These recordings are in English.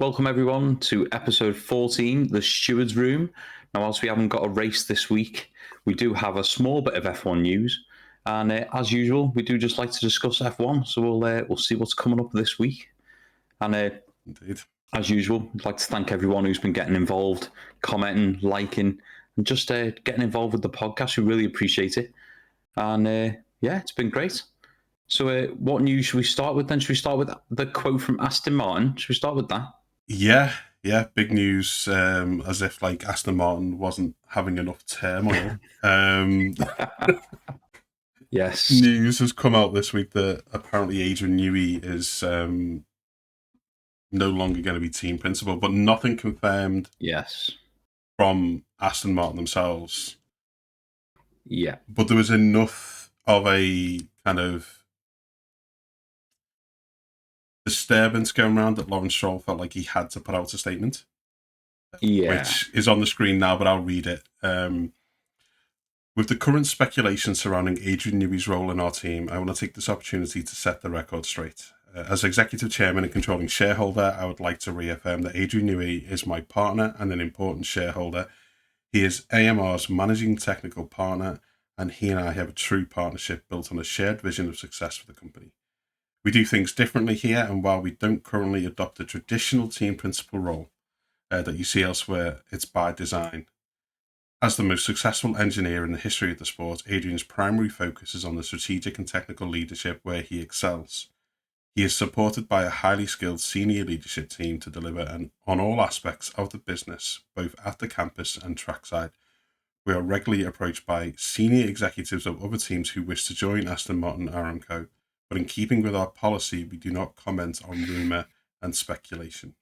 Welcome everyone to episode 14, the Stewards Room. Now, whilst we haven't got a race this week, we do have a small bit of F1 news, and as usual, we do just like to discuss F1. So we'll see what's coming up this week. And Indeed. As usual, I'd like to thank everyone who's been getting involved, commenting, liking, and just getting involved with the podcast. We really appreciate it. And yeah, it's been great. So what news should we start with then? Should we start with the quote from Aston Martin? Should we start with that? Yeah, big news, as if like Aston Martin wasn't having enough turmoil. Yes. News has come out this week that apparently Adrian Newey is no longer going to be team principal, but nothing confirmed. Yes. From Aston Martin themselves. Yeah. But there was enough of a kind of disturbance going around that Lawrence Stroll felt like he had to put out a statement. Yeah. Which is on the screen now, but I'll read it. With the current speculation surrounding Adrian Newey's role in our team, I want to take this opportunity to set the record straight. As executive chairman and controlling shareholder, I would like to reaffirm that Adrian Newey is my partner and an important shareholder. He is AMR's managing technical partner, and he and I have a true partnership built on a shared vision of success for the company. We do things differently here, and while we don't currently adopt a traditional team principal role that you see elsewhere, it's by design. As the most successful engineer in the history of the sport, Adrian's primary focus is on the strategic and technical leadership where he excels. He is supported by a highly skilled senior leadership team to deliver on all aspects of the business, both at the campus and trackside. We are regularly approached by senior executives of other teams who wish to join Aston Martin Aramco, but in keeping with our policy, we do not comment on rumour and speculation.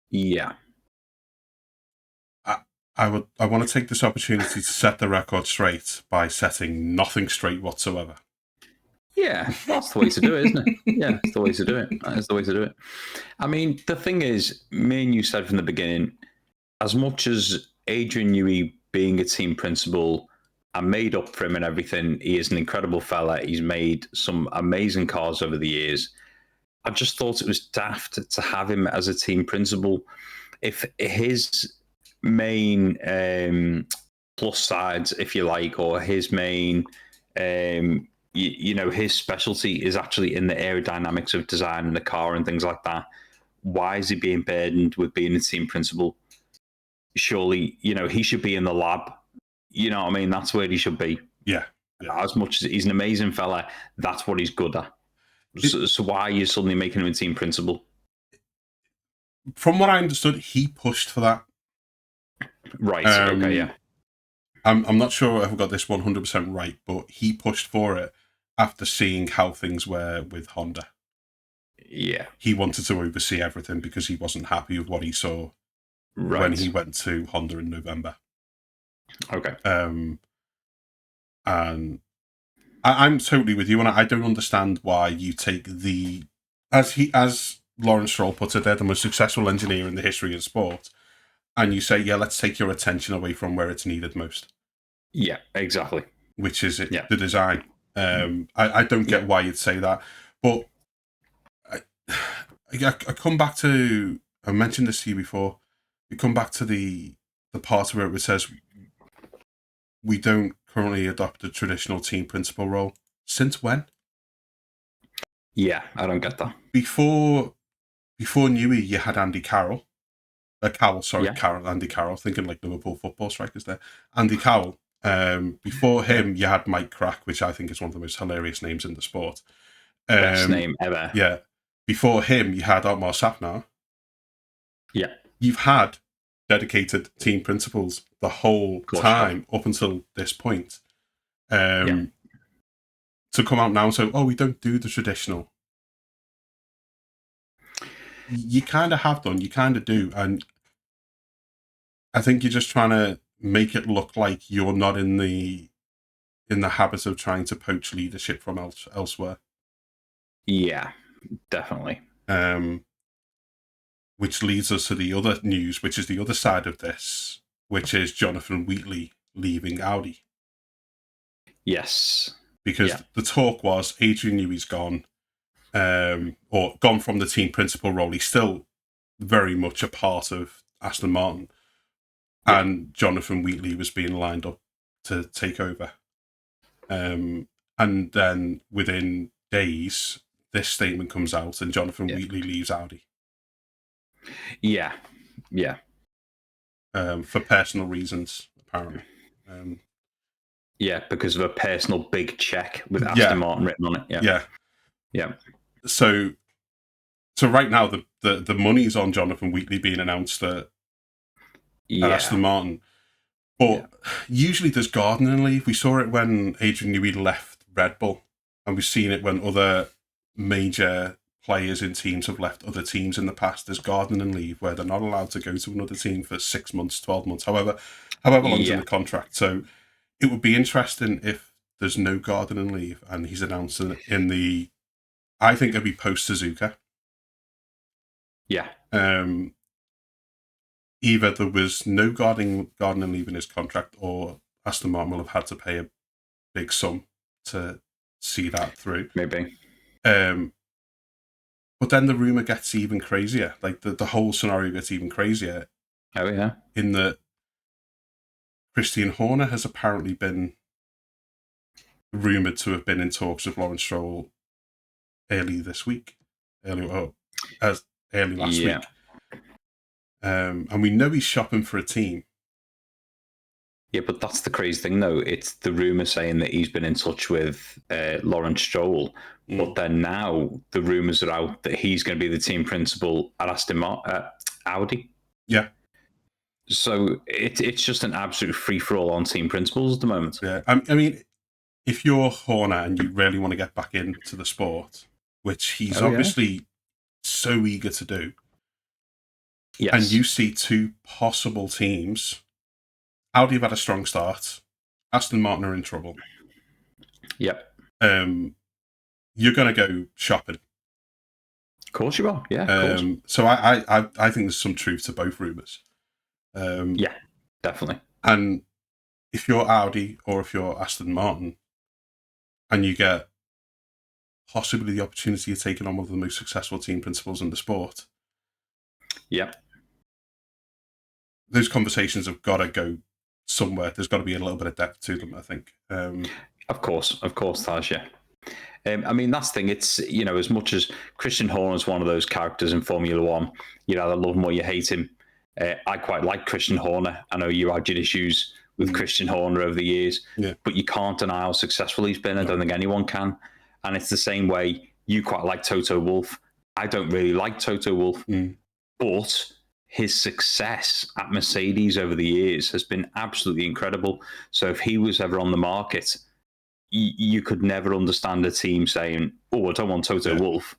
Yeah. I want to take this opportunity to set the record straight by setting nothing straight whatsoever. Yeah, that's the way to do it, isn't it? Yeah, it's the way to do it. That is the way to do it. I mean, the thing is, me and you said from the beginning, as much as Adrian Newey being a team principal, I made up for him and everything. He is an incredible fella. He's made some amazing cars over the years. I just thought it was daft to have him as a team principal. If his main plus sides, if you like, or his main, his specialty is actually in the aerodynamics of designing the car and things like that, why is he being burdened with being a team principal? Surely, he should be in the lab. You know what I mean? That's where he should be. Yeah. As much as he's an amazing fella, that's what he's good at. So why are you suddenly making him a team principal? From what I understood, he pushed for that. Right. Okay. Yeah. I'm not sure if I've got this 100% right, but he pushed for it after seeing how things were with Honda. Yeah. He wanted to oversee everything because he wasn't happy with what he saw when he went to Honda in November. Okay. And I'm totally with you, and I don't understand why you take as Lawrence Stroll puts it, they're the most successful engineer in the history of sport, and you say, yeah, let's take your attention away from where it's needed most. Yeah, exactly. Which is it, the design. I don't get why you'd say that, but I come back to, I mentioned this to you before, we come back to the part where it says we don't currently adopt a traditional team principal role. Since when? Yeah, I don't get that. Before Newey, you had Andy Carroll. Andy Carroll, thinking like Liverpool football strikers there. Andy Carroll. Before him, you had Mike Crack, which I think is one of the most hilarious names in the sport. Best name ever. Yeah. Before him, you had Otmar Sapnar. Yeah. You've had dedicated team principals the whole time up until this point. To come out now and say, we don't do the traditional. You kind of have done, you kind of do. And I think you're just trying to make it look like you're not in the habit of trying to poach leadership from elsewhere. Yeah, definitely. Which leads us to the other news, which is the other side of this, which is Jonathan Wheatley leaving Audi. Yes. Because the talk was Adrian Newey's gone. or gone from the team principal role. He's still very much a part of Aston Martin. Yeah. And Jonathan Wheatley was being lined up to take over. And then within days, this statement comes out and Jonathan Wheatley leaves Audi. Yeah. Yeah. For personal reasons, apparently. Yeah, because of a personal big check with Aston Martin written on it. Yeah. So right now, the money's on Jonathan Wheatley being announced at Aston Martin. But usually there's gardening leave. We saw it when Adrian Newey left Red Bull, and we've seen it when other major players in teams have left other teams in the past. There's gardening leave where they're not allowed to go to another team for 6 months, 12 months, however long's in the contract. So it would be interesting if there's no gardening leave and he's announcing it in the, I think it'd be post Suzuka. Yeah. Either there was no gardening leave in his contract, or Aston Martin will have had to pay a big sum to see that through. Maybe. But then the rumour gets even crazier. Like the whole scenario gets even crazier. Oh, yeah. In that Christian Horner has apparently been rumoured to have been in talks with Lawrence Stroll early last week. And we know he's shopping for a team. Yeah, but that's the crazy thing, though. It's the rumour saying that he's been in touch with Lawrence Stroll, but then now the rumours are out that he's going to be the team principal at Audi. Yeah. So it's just an absolute free-for-all on team principals at the moment. Yeah, I mean, if you're Horner and you really want to get back into the sport, which he's obviously so eager to do, and you see two possible teams, Audi have had a strong start, Aston Martin are in trouble. Yep. You're going to go shopping. Of course you are. Yeah. Of course. So I think there's some truth to both rumours. Yeah, definitely. And if you're Audi or if you're Aston Martin, and you get possibly the opportunity of taking on one of the most successful team principals in the sport, those conversations have got to go somewhere. There's got to be a little bit of depth to them, I think. Of course, Taj, yeah. I mean, that's the thing. It's, as much as Christian Horner is one of those characters in Formula One, you either love him or you hate him. I quite like Christian Horner. I know you had your issues with Christian Horner over the years, but you can't deny how successful he's been. I don't think anyone can. And it's the same way you quite like Toto Wolff. I don't really like Toto Wolff, but his success at Mercedes over the years has been absolutely incredible. So if he was ever on the market, you could never understand a team saying, "Oh, I don't want Toto Wolff."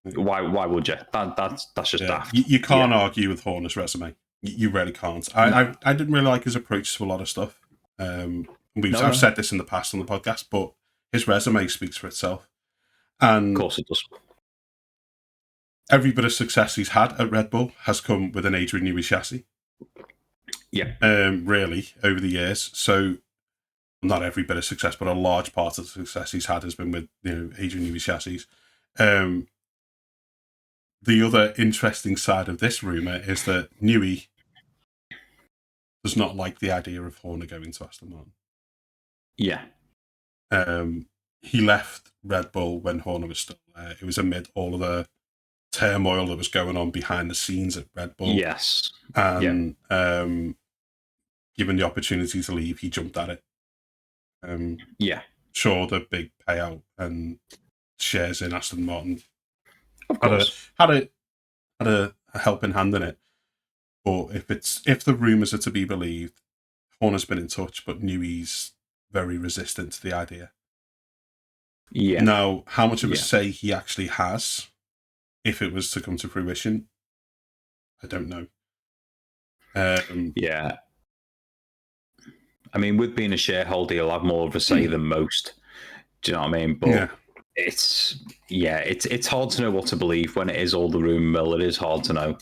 Why would you? That's just daft. You can't argue with Horner's resume. You really can't. I didn't really like his approach to a lot of stuff. I've said this in the past on the podcast, but his resume speaks for itself. And of course it does. Every bit of success he's had at Red Bull has come with an Adrian Newey chassis. Yeah. Really, over the years. So not every bit of success, but a large part of the success he's had has been with Adrian Newey chassis. The other interesting side of this rumour is that Newey does not like the idea of Horner going to Aston Martin. Yeah. He left Red Bull when Horner was still there. It was amid all of the turmoil that was going on behind the scenes at Red Bull. Yes. And given the opportunity to leave, he jumped at it. Sure, the big payout and shares in Aston Martin of course had a helping hand in it. But if the rumours are to be believed, Horner's been in touch, but Newey's very resistant to the idea. Yeah. Now, how much of a say he actually has, if it was to come to fruition, I don't know. Yeah. I mean, with being a shareholder, he'll have more of a say than most. Do you know what I mean? But it's hard to know what to believe when it is all the rumour mill. It is hard to know.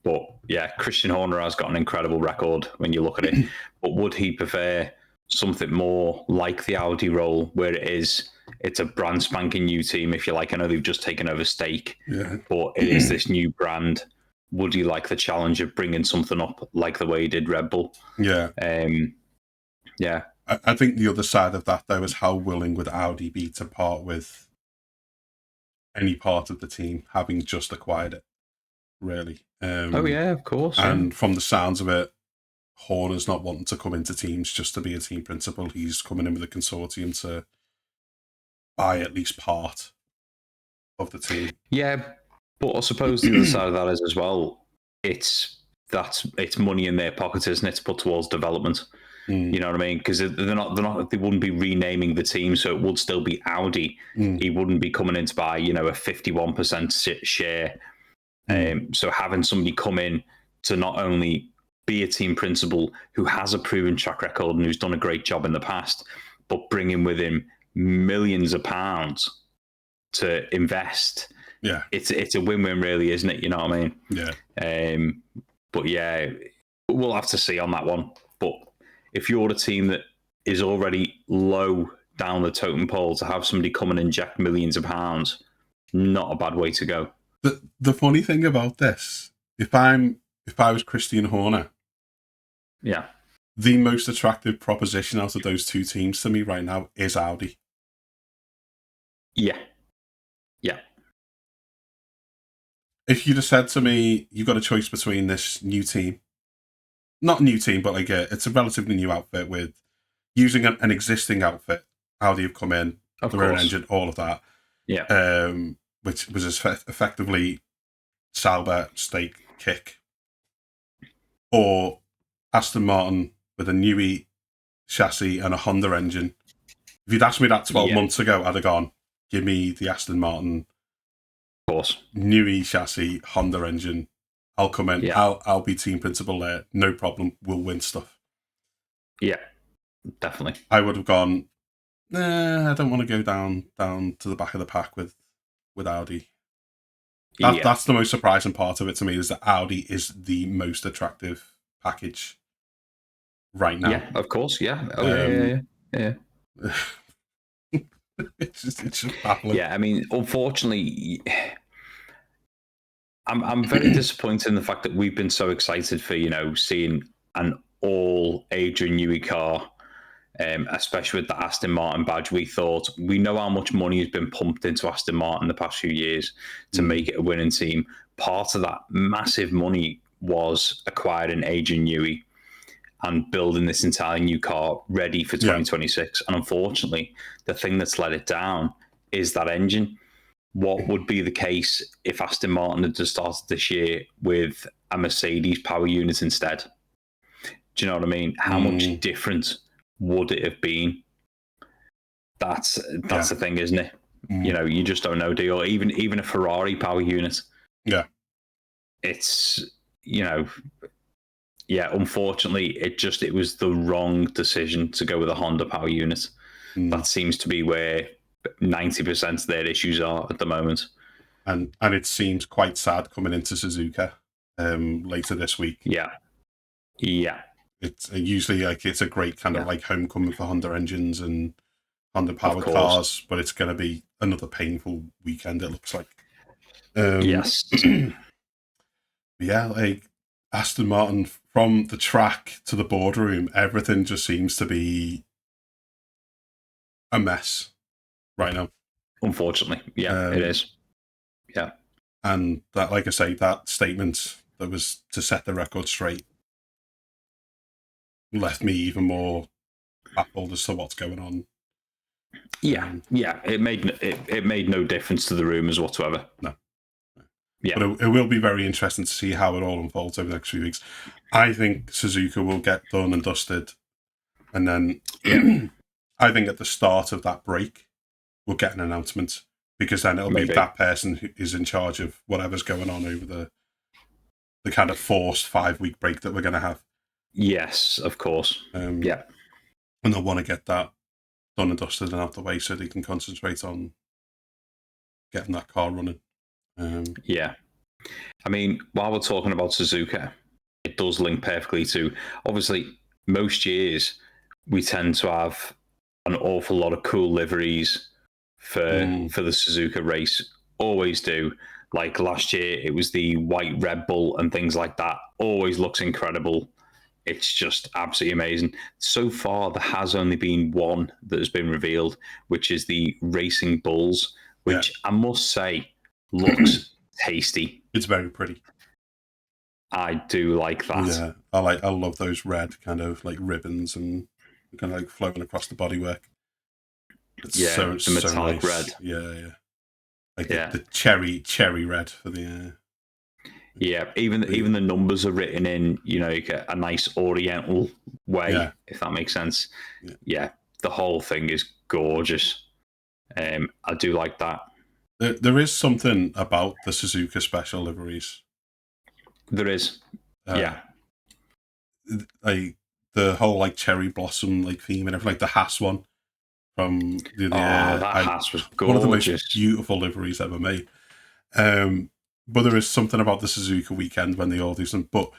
But yeah, Christian Horner has got an incredible record when you look at it. But would he prefer something more like the Audi role, where it is it's a brand spanking new team, if you like. I know they've just taken over Stake, Yeah. but it is this new brand. Would you like the challenge of bringing something up like the way he did Red Bull? Yeah. Yeah. I think the other side of that, though, is how willing would Audi be to part with any part of the team, having just acquired it, really. Oh, yeah, of course. And from the sounds of it, Horner's not wanting to come into teams just to be a team principal. He's coming in with a consortium to buy at least part of the team. Yeah, but I suppose the other side of that is as well, it's money in their pockets, isn't it, to put towards development. You know what I mean? Because they wouldn't be renaming the team, so it would still be Audi. He wouldn't be coming in to buy, a 51% share. So having somebody come in to not only be a team principal who has a proven track record and who's done a great job in the past, but bringing with him millions of pounds to invest. Yeah, it's a win-win, really, isn't it? You know what I mean? Yeah. But yeah, we'll have to see on that one. But if you're a team that is already low down the totem pole, to have somebody come and inject millions of pounds, not a bad way to go. The funny thing about this, if I was Christian Horner, yeah, the most attractive proposition out of those two teams to me right now is Audi. Yeah. If you'd have said to me, you've got a choice between this new team, not new team, but it's a relatively new outfit with using an existing outfit, Audi have come in, their own engine, all of that. Yeah. Which was effectively Sauber, Stake, Kick. Or Aston Martin with a Newey chassis and a Honda engine. If you'd asked me that 12 months ago, I'd have gone, give me the Aston Martin, of course, Newey chassis, Honda engine. I'll come in. Yeah. I'll be team principal there. No problem. We'll win stuff. Yeah, definitely. I would have gone, I don't want to go down to the back of the pack with Audi. That's the most surprising part of it to me, is that Audi is the most attractive package right now. Yeah, of course. Yeah. Oh, yeah. It's just baffling. Yeah, I mean, unfortunately, I'm very disappointed in the fact that we've been so excited for, seeing an all Adrian Newey car, especially with the Aston Martin badge. We know how much money has been pumped into Aston Martin the past few years to make it a winning team. Part of that massive money was acquiring Adrian Newey and building this entirely new car ready for 2026. And unfortunately, the thing that's let it down is that engine. What would be the case if Aston Martin had just started this year with a Mercedes power unit instead? Do you know what I mean? How much different would it have been? That's the thing, isn't it? You just don't know, do you? Or even a Ferrari power unit. Yeah. It's, unfortunately, it was the wrong decision to go with a Honda power unit. That seems to be where 90% of their issues are at the moment. And it seems quite sad coming into Suzuka later this week. Yeah. It's usually it's a great kind of homecoming for Honda engines and Honda powered cars, but it's going to be another painful weekend, it looks like. Yes. Aston Martin, from the track to the boardroom, everything just seems to be a mess right now. Unfortunately. Yeah, it is. Yeah. And that, like I say, that statement that was to set the record straight left me even more baffled as to what's going on. Yeah. It made no difference to the rumours whatsoever. No. Yeah. But it will be very interesting to see how it all unfolds over the next few weeks. I think Suzuka will get done and dusted. And then I think at the start of that break, we'll get an announcement, because then it'll be that person who is in charge of whatever's going on over the kind of forced 5-week break that we're going to have. Yes, of course. And they'll want to get that done and dusted and out the way so they can concentrate on getting that car running. Yeah. I mean, while we're talking about Suzuka, it does link perfectly to, obviously, most years we tend to have an awful lot of cool liveries for the Suzuka race. Always do. Like last year, it was the white Red Bull and things like that. Always looks incredible. It's just absolutely amazing. So far, there has only been one that has been revealed, which is the Racing Bulls, which I must say looks tasty. It's very pretty. I do like that. Yeah, I love those red kind of like ribbons and kind of like flowing across the bodywork. It's the metallic nice. red. Yeah. Like the cherry red for the. Even the numbers are written in, like a nice Oriental way, if that makes sense. Yeah, the whole thing is gorgeous. I do like that. There is something about the Suzuka special liveries. There is, like the whole like cherry blossom like theme and everything, like the Haas one from the Haas was gorgeous. One of the most beautiful liveries ever made. But there is something about the Suzuka weekend when they all do something. But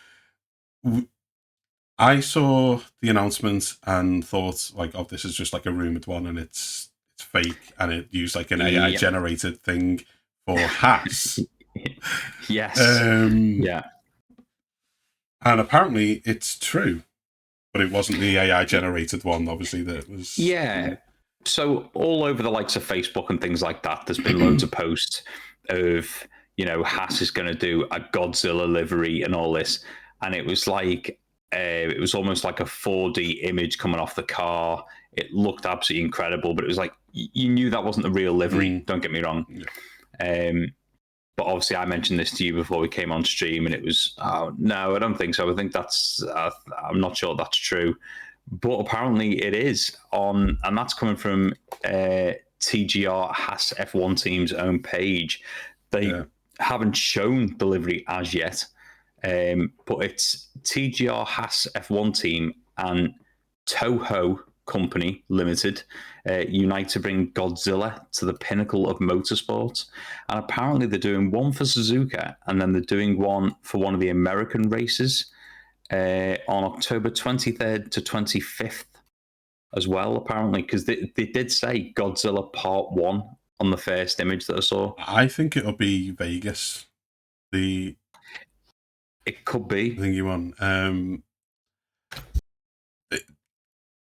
I saw the announcement and thought like, oh, this is just like a rumored one and it's fake and it used like an AI generated thing for Haas. Yes. And apparently it's true, but it wasn't the AI generated one. Obviously, that was. Yeah. So all over the likes of Facebook and things like that, there's been loads of posts of, Haas is going to do a Godzilla livery and all this. And it was like, it was almost like a 4D image coming off the car. It looked absolutely incredible, but it was like, you knew that wasn't the real livery. Don't get me wrong. Yeah. But obviously I mentioned this to you before we came on stream and it was, oh, no, I don't think so. I think I'm not sure that's true. But apparently it is and that's coming from TGR Haas F1 team's own page. They haven't shown the livery as yet, but it's TGR Haas F1 team and Toho Company Limited unite to bring Godzilla to the pinnacle of motorsport. And apparently they're doing one for Suzuka and then they're doing one for one of the American races on October 23rd to 25th as well, apparently, because they did say Godzilla Part 1 on the first image that I saw. I think it'll be Vegas. It could be. I think you want.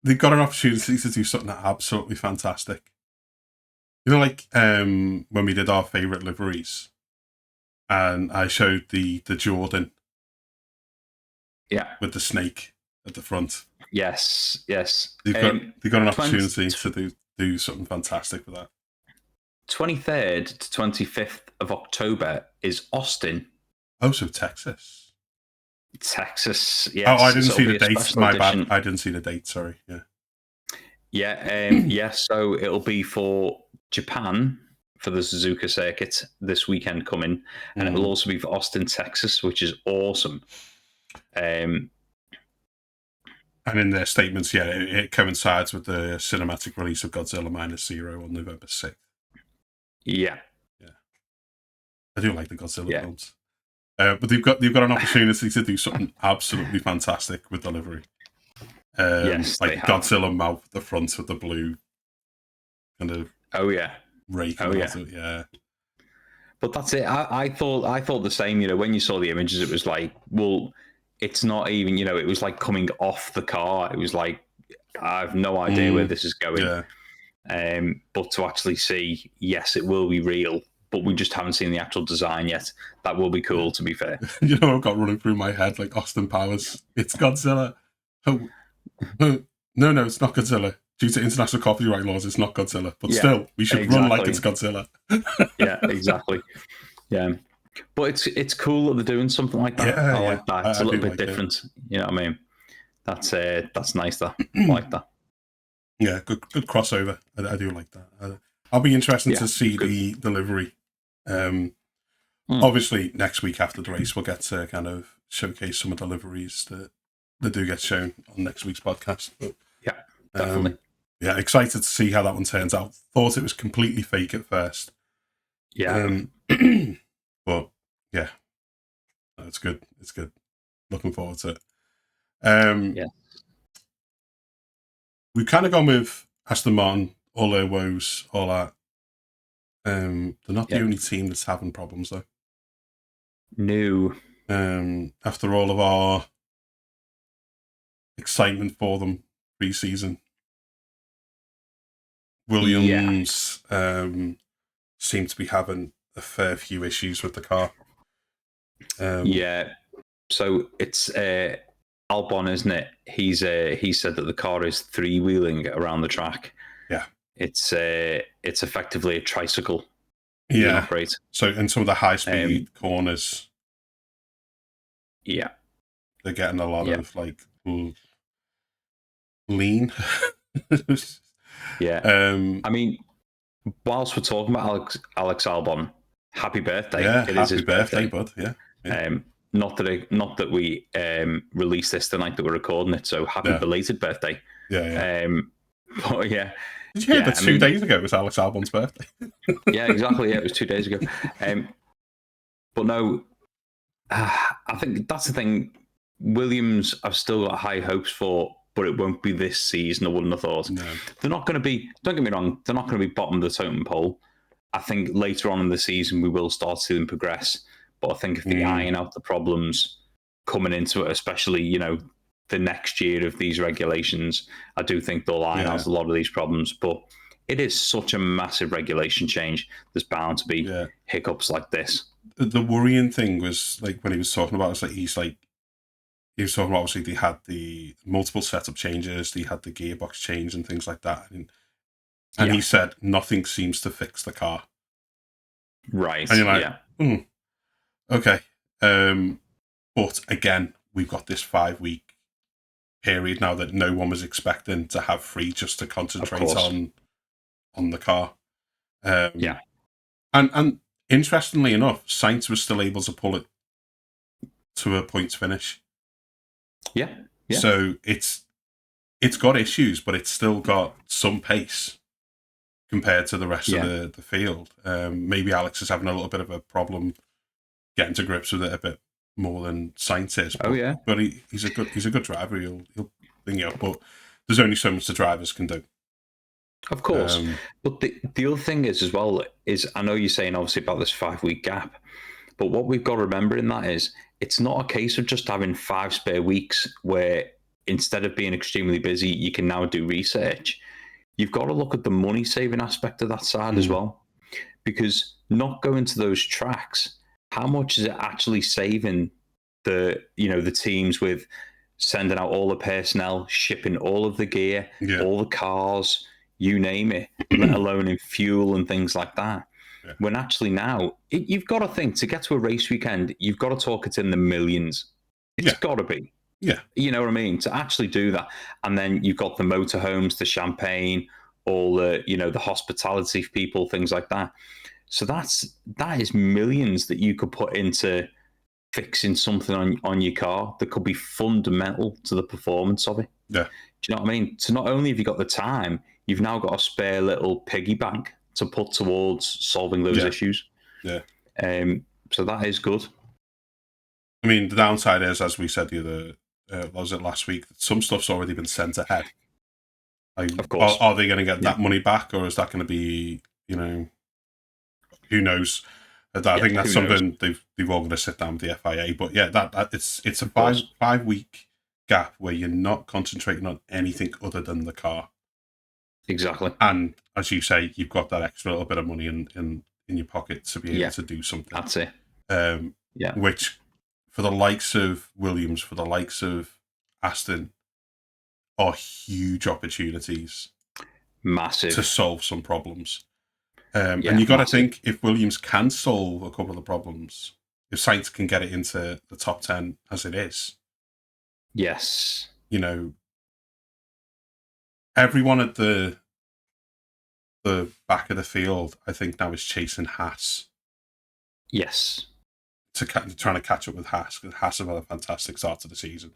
They've got an opportunity to do something absolutely fantastic. Like when we did our favourite liveries, and I showed the Jordan. Yeah. With the snake at the front. Yes. They've got an opportunity to do something fantastic with that. 23rd to 25th of October is Austin. Oh, so Texas. Texas, yes. Oh, I didn't see the date. My bad. I didn't see the date. Sorry. Yeah. So it'll be for Japan for the Suzuka circuit this weekend coming, and it will also be for Austin, Texas, which is awesome. And in their statements, it coincides with the cinematic release of Godzilla -Zero on November 6th. Yeah. I do like the Godzilla films. But they've got an opportunity to do something absolutely fantastic with delivery. Yes, like Godzilla mouth at the front with the blue kind of rake. Yeah. But that's it. I thought the same. When you saw the images, it was like, well, it's not even. It was like coming off the car. It was like, I have no idea where this is going. Yeah. But to actually see, yes, it will be real. But we just haven't seen the actual design yet. That will be cool, to be fair. I've got running through my head like Austin Powers. It's Godzilla. Oh, no, it's not Godzilla. Due to international copyright laws, it's not Godzilla. But still, we should run like it's Godzilla. Yeah, exactly. Yeah. But it's cool that they're doing something like that. I like that. It's a little bit different. You know what I mean? That's nice, that. I like that. Yeah, good crossover. I do like that. I'll be interested to see the delivery. Obviously, next week after the race, we'll get to kind of showcase some of the deliveries that do get shown on next week's podcast. But, yeah, definitely. Excited to see how that one turns out. Thought it was completely fake at first. Yeah. But, yeah. It's good. It's good. Looking forward to it. We've kind of gone with Aston Martin, all their woes, all that. They're not the only team that's having problems, though. No. After all of our excitement for them pre-season, Williams seem to be having a fair few issues with the car. So it's Albon, isn't it? He said that the car is three-wheeling around the track. Yeah. It's effectively a tricycle. Yeah. So in some of the high-speed corners, they're getting a lot of like lean. I mean, whilst we're talking about Alex Albon, happy birthday! Yeah, it happy is his birthday, bud. Yeah. Not that we released this the night that we're recording it, so happy belated birthday. Yeah. But yeah. Did you hear that 2 days ago was Alex Albon's birthday? Yeah, exactly. Yeah, it was 2 days ago. But no, I think that's the thing. Williams, I've still got high hopes for, but it won't be this season. I wouldn't have thought. No. They're not going to be. Don't get me wrong. They're not going to be bottom of the totem pole. I think later on in the season we will start to see them progress. But I think if they iron out the problems coming into it, especially the next year of these regulations, I do think they'll iron out a lot of these problems. But it is such a massive regulation change. There's bound to be hiccups like this. The worrying thing was like when he was talking about, he was talking about, obviously they had the multiple setup changes, they had the gearbox change and things like that, and he said nothing seems to fix the car. Right. And you're like, okay. But again, we've got this 5-week period now that no one was expecting to have free just to concentrate on the car. And interestingly enough, Sainz was still able to pull it to a points finish. Yeah. So it's got issues, but it's still got some pace compared to the rest of the field. Maybe Alex is having a little bit of a problem getting to grips with it a bit more than Sainz is. But, but he's a good driver. He'll bring you up. But there's only so much the drivers can do. Of course. But the other thing is as well is, I know you're saying obviously about this 5-week gap, but what we've got to remember in that is it's not a case of just having 5 spare weeks where instead of being extremely busy, you can now do research. You've got to look at the money saving aspect of that side as well, because not going to those tracks, how much is it actually saving the teams with sending out all the personnel, shipping all of the gear, all the cars, you name it, let alone in fuel and things like that. Yeah. When actually now, you've got to think, to get to a race weekend, you've got to talk it's in the millions. It's got to be. Yeah. You know what I mean? To actually do that. And then you've got the motorhomes, the champagne, all the, the hospitality people, things like that. So that is millions that you could put into fixing something on your car that could be fundamental to the performance of it. Yeah. Do you know what I mean? So not only have you got the time, you've now got a spare little piggy bank to put towards solving those issues. Yeah. So that is good. I mean, the downside is, as we said the other, was it last week, some stuff's already been sent ahead. Like, of course. Are they going to get that money back, or is that going to be, who knows? I think that's something they've all got to sit down with the FIA. But yeah, that it's a 5-week gap where you're not concentrating on anything other than the car. Exactly. And as you say, you've got that extra little bit of money in your pocket to be able to do something. That's it. Which, for the likes of Williams, for the likes of Aston, are huge opportunities. Massive. To solve some problems. And you got to think, if Williams can solve a couple of the problems, if Sainz can get it into the top 10 as it is. Yes. Everyone at the back of the field, I think now is chasing Haas. Yes. Trying to catch up with Haas, because Haas have had a fantastic start to the season.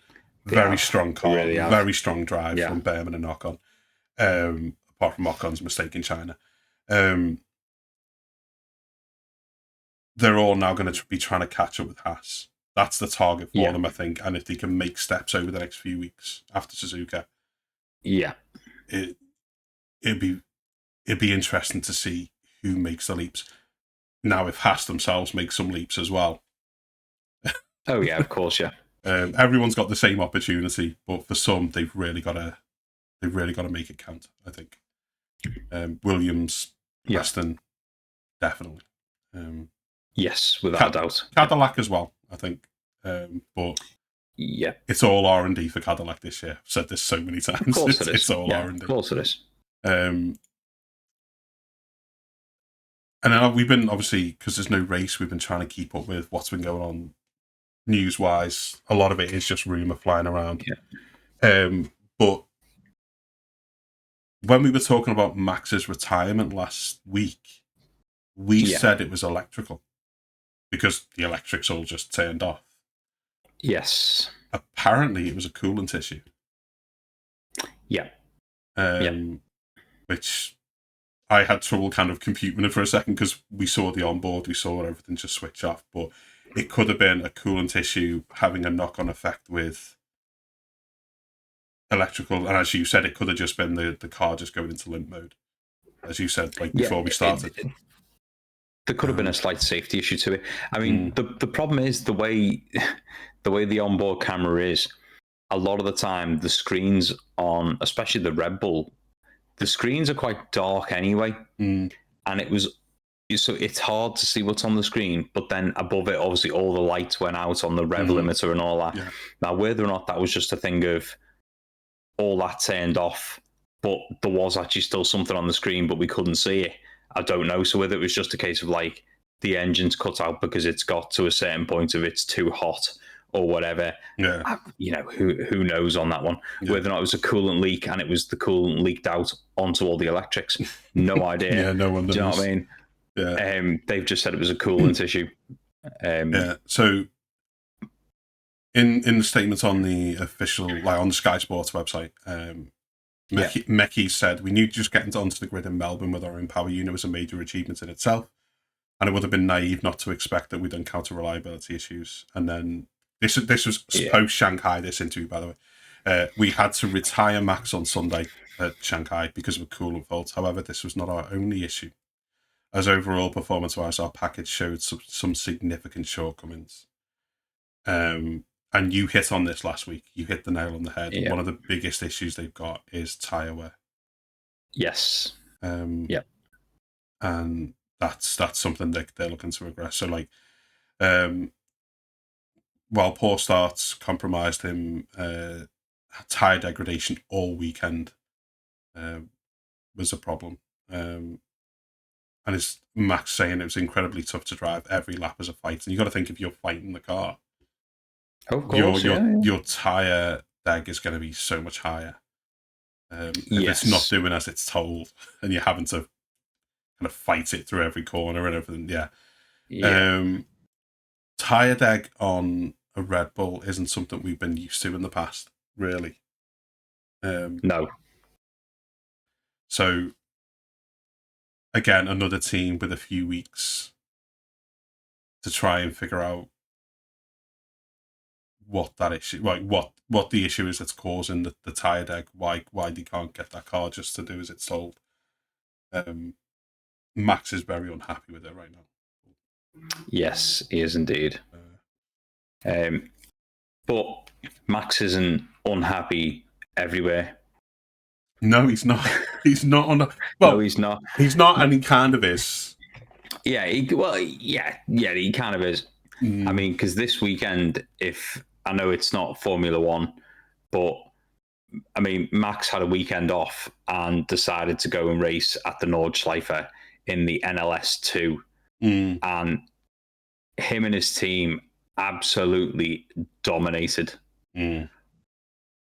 Very strong car, really very strong drive from Behrman and Ocon. Apart from Ocon's mistake in China. They're all now going to be trying to catch up with Haas. That's the target for them, I think. And if they can make steps over the next few weeks after Suzuka, it'd be interesting to see who makes the leaps. Now, if Haas themselves make some leaps as well. Oh yeah, of course, yeah. Everyone's got the same opportunity, but for some, they've really got to make it count. I think Williams, Aston, definitely. Yes, without a doubt. Cadillac as well, I think. But yeah, it's all R&D for Cadillac this year. I've said this so many times. Of course it is. It's all R&D. Of course it is. And then we've been, obviously, because there's no race, we've been trying to keep up with what's been going on news-wise. A lot of it is just rumour flying around. Yeah. But when we were talking about Max's retirement last week, we said it was electrical because the electrics all just turned off. Yes. Apparently, it was a coolant issue. Yeah. Which I had trouble kind of computing it for a second because we saw the onboard, we saw everything just switch off, but it could have been a coolant issue having a knock-on effect with electrical, and as you said, it could have just been the car just going into limp mode, as you said, like before we started. There could have been a slight safety issue to it. I mean, the problem is the way the onboard camera is. A lot of the time, the screens on, especially the Red Bull, the screens are quite dark anyway, and so it's hard to see what's on the screen. But then above it, obviously, all the lights went out on the rev limiter and all that. Yeah. Now, whether or not that was just a thing of all that turned off, but there was actually still something on the screen, but we couldn't see it, I don't know. So whether it was just a case of like the engine's cut out because it's got to a certain point of it's too hot or whatever, who knows on that one. Whether or not it was a coolant leak and it was the coolant leaked out onto all the electrics, no idea. No one knows. Do you know what I mean? Yeah. They've just said it was a coolant issue. So in the statement on the official, like on the Sky Sports website, Mekki said, "We knew just getting onto the grid in Melbourne with our own power unit was a major achievement in itself, and it would have been naive not to expect that we'd encounter reliability issues." And then this was post Shanghai, this interview, by the way. We had to retire Max on Sunday at Shanghai because of a coolant fault. However, this was not our only issue. As overall performance-wise, our package showed some significant shortcomings. And you hit on this last week. You hit the nail on the head. Yeah. One of the biggest issues they've got is tyre wear. Yes. And that's something that they're looking to address. So, like, while poor starts compromised him, tyre degradation all weekend was a problem. And it's Max saying it was incredibly tough to drive. Every lap was a fight. And you got to think, if you're fighting the car, of course, your tyre deg is going to be so much higher. If it's not doing as it's told and you're having to kind of fight it through every corner and everything. Tyre deg on a Red Bull isn't something we've been used to in the past, really. No. So, again, another team with a few weeks to try and figure out what that issue, like what the issue is that's causing the tyre deg, why they can't get that car just to do as it's told. Max is very unhappy with it right now. Yes, he is indeed. But Max isn't unhappy everywhere. No, he's not. He's not on. No, he's not. He's not, and he kind of is. Yeah, he kind of is. I mean, because this weekend, if I know it's not Formula One, but I mean, Max had a weekend off and decided to go and race at the Nordschleife in the NLS2, and him and his team absolutely dominated.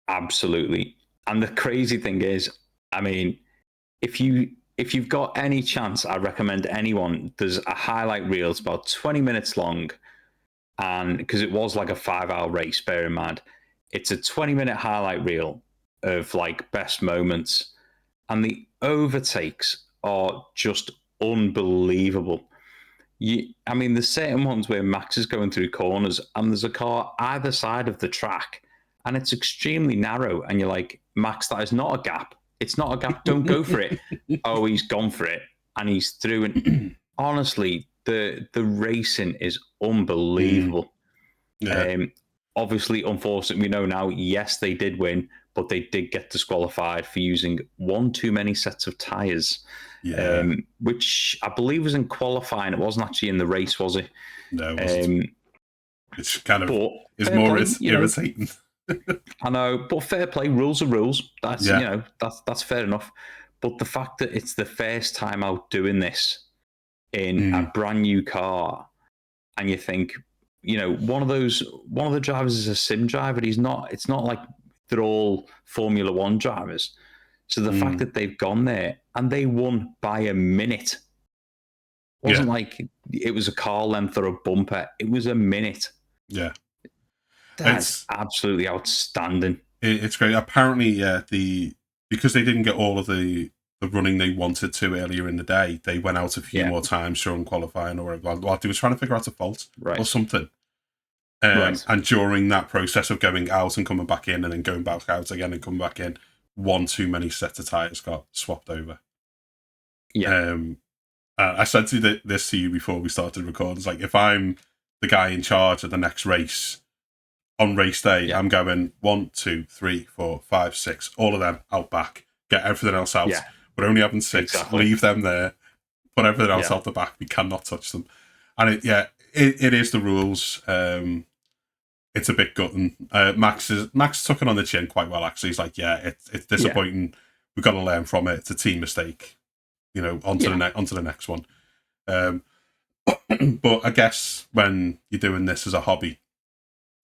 Absolutely. And the crazy thing is, I mean, if you've got any chance, I recommend anyone. There's a highlight reel. It's about 20 minutes long. And because it was like a 5-hour race, bear in mind, it's a 20-minute highlight reel of like best moments. And the overtakes are just unbelievable. I mean, there's certain ones where Max is going through corners and there's a car either side of the track and it's extremely narrow. And you're like, Max, that is not a gap. It's not a gap. Don't go for it. Oh, he's gone for it. and he's through. And honestly, the racing is unbelievable. Yeah. Obviously, unfortunately, we know now, yes, they did win, but they did get disqualified for using one too many sets of tyres, which I believe was in qualifying. It wasn't actually in the race, was it? No, it wasn't. It's kind of is more irritating. I know, but fair play. Rules are rules. That's that's fair enough. But the fact that it's the first time out doing this in a brand new car, and you think, one of the drivers is a sim driver. He's not. It's not like they're all Formula One drivers. So the fact that they've gone there and they won by a minute. Wasn't like it was a car length or a bumper. It was a minute. Yeah. That's absolutely outstanding. It's great. Apparently, because they didn't get all of the running they wanted to earlier in the day, they went out a few more times during qualifying or whatever. Like they were trying to figure out a fault or something. And during that process of going out and coming back in and then going back out again and coming back in, one too many sets of tyres got swapped over. Yeah. I said this to you before we started recording. It's like, if I'm the guy in charge of the next race on race day, I'm going 1, 2, 3, 4, 5, 6, all of them out back, get everything else out. Yeah. We're only having 6, leave them there, put everything else out the back. We cannot touch them. And it is the rules. It's a bit gutting. Max took it on the chin quite well, actually. He's like, it's disappointing. We've got to learn from it. It's a team mistake. Onto the next one. But I guess when you're doing this as a hobby,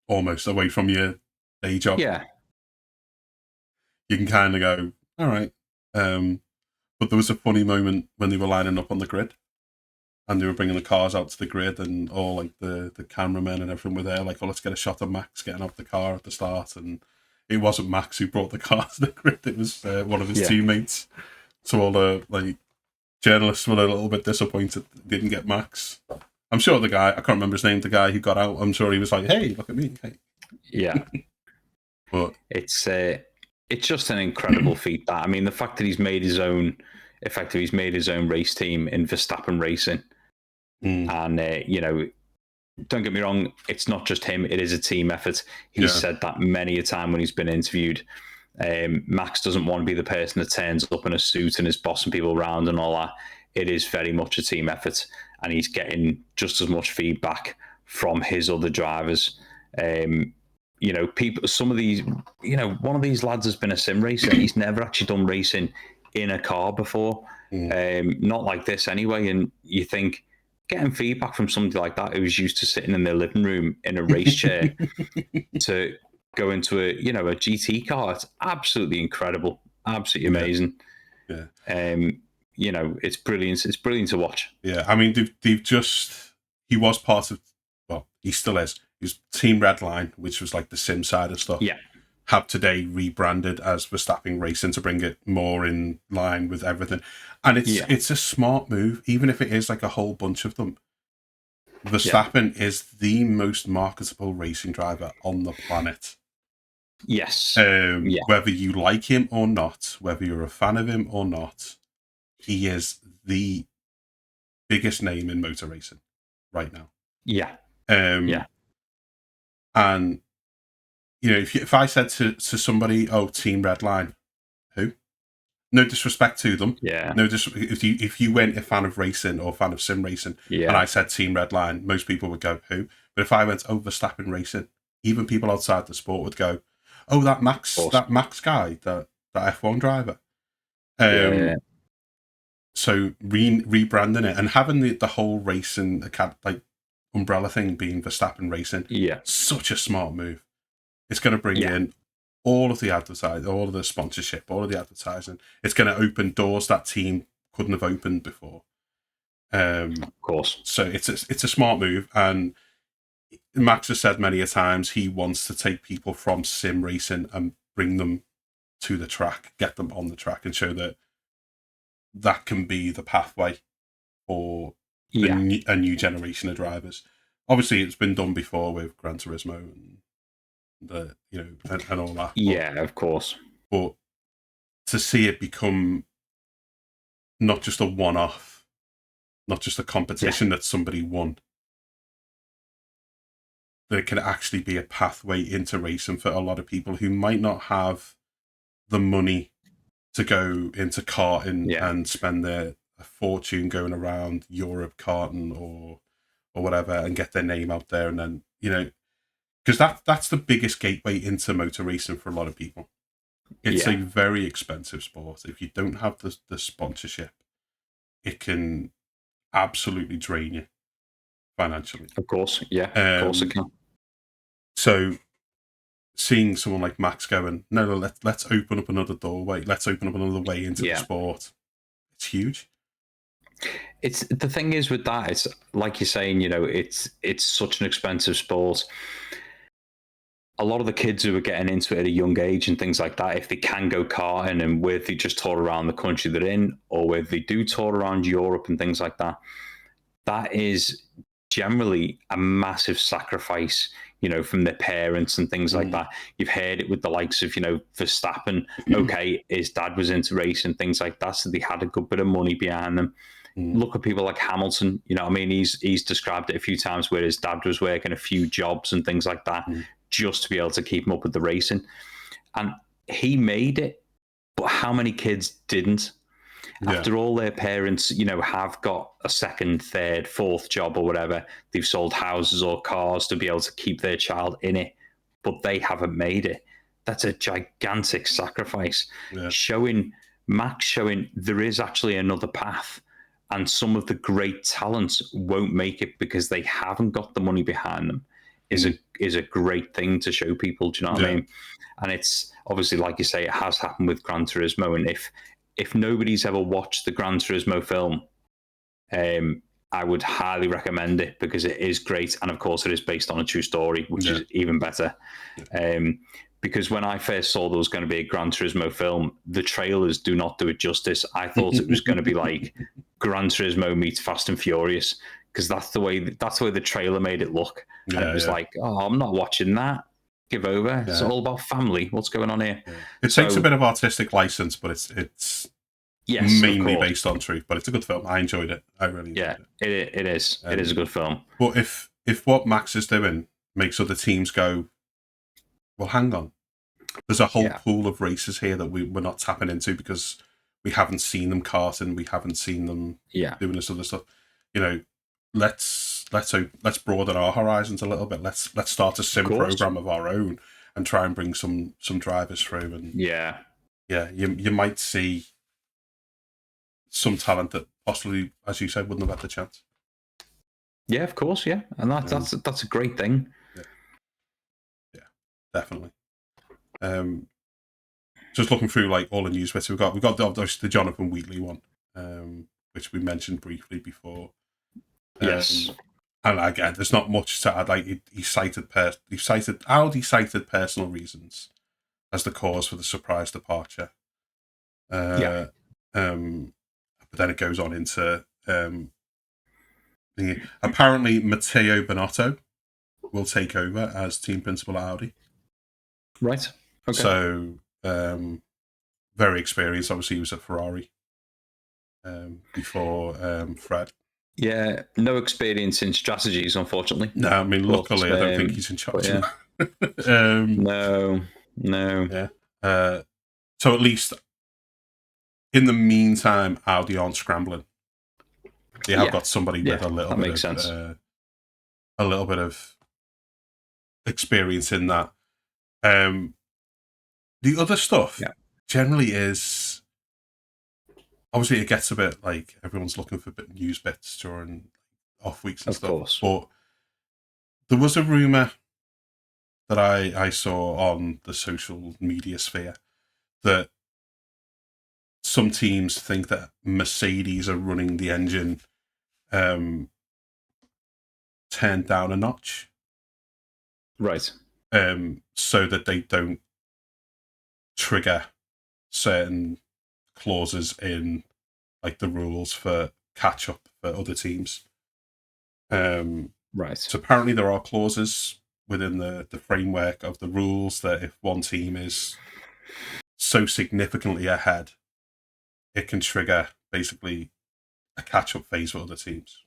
almost away from your day job, you can kind of go, all right. But there was a funny moment when they were lining up on the grid, and they were bringing the cars out to the grid, and all like the cameramen and everything were there, like, oh, let's get a shot of Max getting out the car at the start. And it wasn't Max who brought the car to the grid; it was one of his teammates. So all the journalists were a little bit disappointed they didn't get Max. I'm sure the guy, I can't remember his name, the guy who got out, I'm sure he was like, hey, look at me. Hey. Yeah. But it's just an incredible feat. That, I mean, the fact that he's made his own race team in Verstappen Racing. And, don't get me wrong, it's not just him, it is a team effort. He's said that many a time when he's been interviewed. Max doesn't want to be the person that turns up in a suit and is bossing people around and all that. It is very much a team effort, and he's getting just as much feedback from his other drivers. People, some of these, one of these lads has been a sim racer. He's never actually done racing in a car before, not like this anyway. And you think, getting feedback from somebody like that who's used to sitting in their living room in a race chair to go into a GT car, it's absolutely incredible, absolutely amazing. It's brilliant. It's brilliant to watch. Yeah, I mean, he was part of, well, he still is. He was Team Redline, which was like the sim side of stuff. Yeah. Have today rebranded as Verstappen Racing to bring it more in line with everything. And it's a smart move, even if it is like a whole bunch of them. Verstappen is the most marketable racing driver on the planet. Yes. Whether you like him or not, whether you're a fan of him or not, he is the biggest name in motor racing right now. Yeah. And if I said to somebody, "Oh, Team Redline," who? No disrespect to them. Yeah. No if you weren't a fan of racing or a fan of sim racing, and I said Team Redline, most people would go, "Who?" But if I went, "Oh, Verstappen Racing," even people outside the sport would go, "Oh, that Max guy, that F1 driver." So rebranding it and having the whole racing like umbrella thing being Verstappen Racing, such a smart move. It's going to bring in all of the advertising, all of the sponsorship, all of the advertising. It's going to open doors that team couldn't have opened before. Of course. So it's a smart move, and Max has said many a times he wants to take people from sim racing and bring them to the track, get them on the track, and show that can be the pathway for a new generation of drivers. Obviously, it's been done before with Gran Turismo and and all that. Yeah, of course. But to see it become not just a one-off, not just a competition that somebody won. That it can actually be a pathway into racing for a lot of people who might not have the money to go into karting and spend a fortune going around Europe karting or whatever and get their name out there. And then, because that's the biggest gateway into motor racing for a lot of people. It's a very expensive sport. If you don't have the sponsorship, it can absolutely drain you financially. Of course, of course it can. So seeing someone like Max going, no, let's open up another doorway. Let's open up another way into the sport. It's huge. It's the thing is with that, it's like you're saying, it's such an expensive sport. A lot of the kids who are getting into it at a young age and things like that, if they can go karting and whether they just tour around the country they're in or whether they do tour around Europe and things like that, that is generally a massive sacrifice, from their parents and things like that. You've heard it with the likes of, Verstappen. Okay, his dad was into racing, things like that, so they had a good bit of money behind them. Look at people like Hamilton. He's described it a few times where his dad was working a few jobs and things like that just to be able to keep him up with the racing. And he made it, but how many kids didn't? After all their parents, have got a second, third, fourth job or whatever, they've sold houses or cars to be able to keep their child in it, but they haven't made it. That's a gigantic sacrifice. Max showing there is actually another path, and some of the great talents won't make it because they haven't got the money behind them is a great thing to show people. Do you know what I mean? And it's obviously, like you say, it has happened with Gran Turismo, and if nobody's ever watched the Gran Turismo film, I would highly recommend it because it is great. And of course, it is based on a true story, which is even better. Because when I first saw there was going to be a Gran Turismo film, the trailers do not do it justice. I thought it was going to be like Gran Turismo meets Fast and Furious, because that's the way the trailer made it look. And it was like, oh, I'm not watching that. Give over. It's all about family. What's going on here? It takes a bit of artistic license, but it's mainly based on truth. But it's a good film. I enjoyed it. I really enjoyed it. It is. It is a good film. But if what Max is doing makes other teams go, well, hang on. There's a whole pool of races here that we're not tapping into because we haven't seen them karting. We haven't seen them doing this other stuff. Let's broaden our horizons a little bit. Let's start a sim program of our own and try and bring some drivers through. And you might see some talent that possibly, as you said, wouldn't have had the chance. Yeah, of course, and that's a great thing. Yeah, definitely. Just looking through like all the news bits, we've got the Jonathan Wheatley one, which we mentioned briefly before. Yes. And again, there's not much to add. Like he cited Audi cited personal reasons as the cause for the surprise departure. But then it goes on into apparently Matteo Binotto will take over as team principal at Audi. Right. Okay. So very experienced. Obviously, he was at Ferrari before Fred. Yeah, no experience in strategies, unfortunately. No, I mean, luckily, I don't think he's in charge. No. Yeah. So at least in the meantime, Audi aren't scrambling. They have got somebody with a little bit of experience in that. The other stuff generally is obviously it gets a bit like everyone's looking for news bits during off weeks and stuff. Course. But there was a rumor that I saw on the social media sphere that some teams think that Mercedes are running the engine turned down a notch. Right. So that they don't trigger certain clauses in like the rules for catch up for other teams. Right. So apparently there are clauses within the framework of the rules that if one team is so significantly ahead, it can trigger basically a catch-up phase for other teams.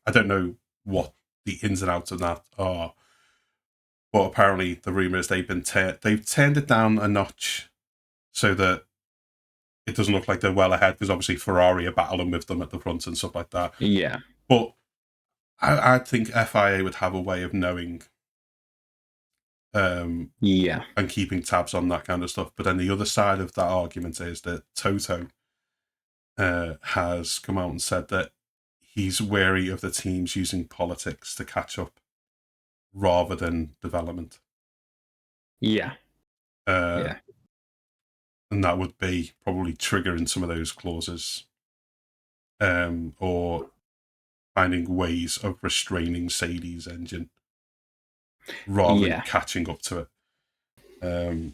I don't know what the ins and outs of that are, but apparently the rumor is they've turned it down a notch so that it doesn't look like they're well ahead, because obviously Ferrari are battling with them at the front and stuff like that. Yeah. But I think FIA would have a way of knowing and keeping tabs on that kind of stuff. But then the other side of that argument is that Toto has come out and said that he's wary of the teams using politics to catch up rather than development. Yeah. And that would be probably triggering some of those clauses, or finding ways of restraining Sadie's engine rather than catching up to it.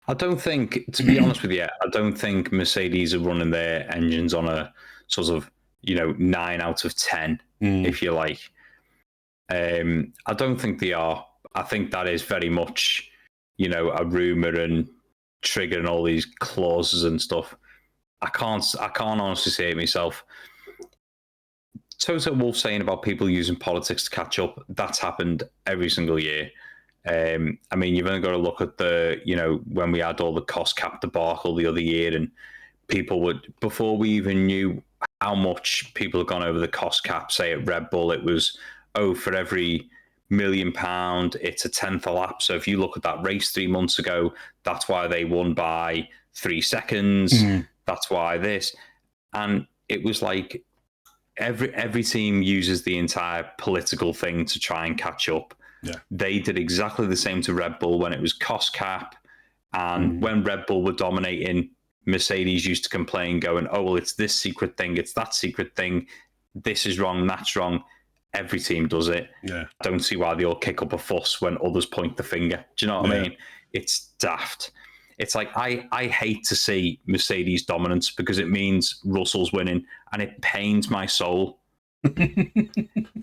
I don't think, to be honest with you, I don't think Mercedes are running their engines on a sort of 9 out of 10, if you like. I don't think they are. I think that is very much a rumor and triggering all these clauses and stuff. I can't honestly say it myself. Toto Wolff saying about people using politics to catch up, that's happened every single year. I mean, you've only got to look at when we had all the cost cap debacle the other year, and people would, before we even knew how much people had gone over the cost cap, say at Red Bull, it was, for every £1 million, it's a tenth a lap. So if you look at that race 3 months ago, that's why they won by 3 seconds. That's why this. And it was like every team uses the entire political thing to try and catch up. Yeah. They did exactly the same to Red Bull when it was cost cap. And when Red Bull were dominating, Mercedes used to complain, going, oh, well, it's this secret thing, it's that secret thing. This is wrong, that's wrong. Every team does it. Yeah. I don't see why they all kick up a fuss when others point the finger. Do you know what I mean? It's daft. It's like, I hate to see Mercedes dominance because it means Russell's winning, and it pains my soul.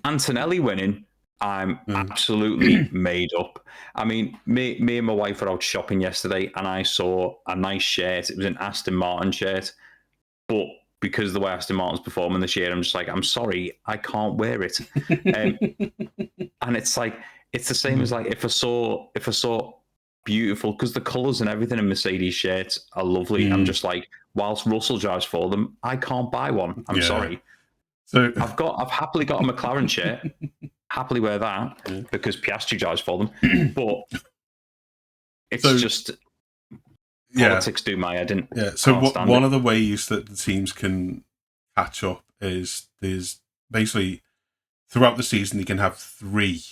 Antonelli winning, I'm absolutely made up. I mean, me and my wife were out shopping yesterday, and I saw a nice shirt. It was an Aston Martin shirt, but because of the way Aston Martin's performing this year, I'm just like, I'm sorry, I can't wear it. And it's like, it's the same as like if I saw beautiful, because the colours and everything in Mercedes shirts are lovely. I'm just like, whilst Russell drives for them, I can't buy one. I'm sorry. So I've happily got a McLaren shirt, happily wear that because Piastri drives for them. But it's just politics do my head in. Yeah. So one of the ways that the teams can catch up is there's basically throughout the season you can have 3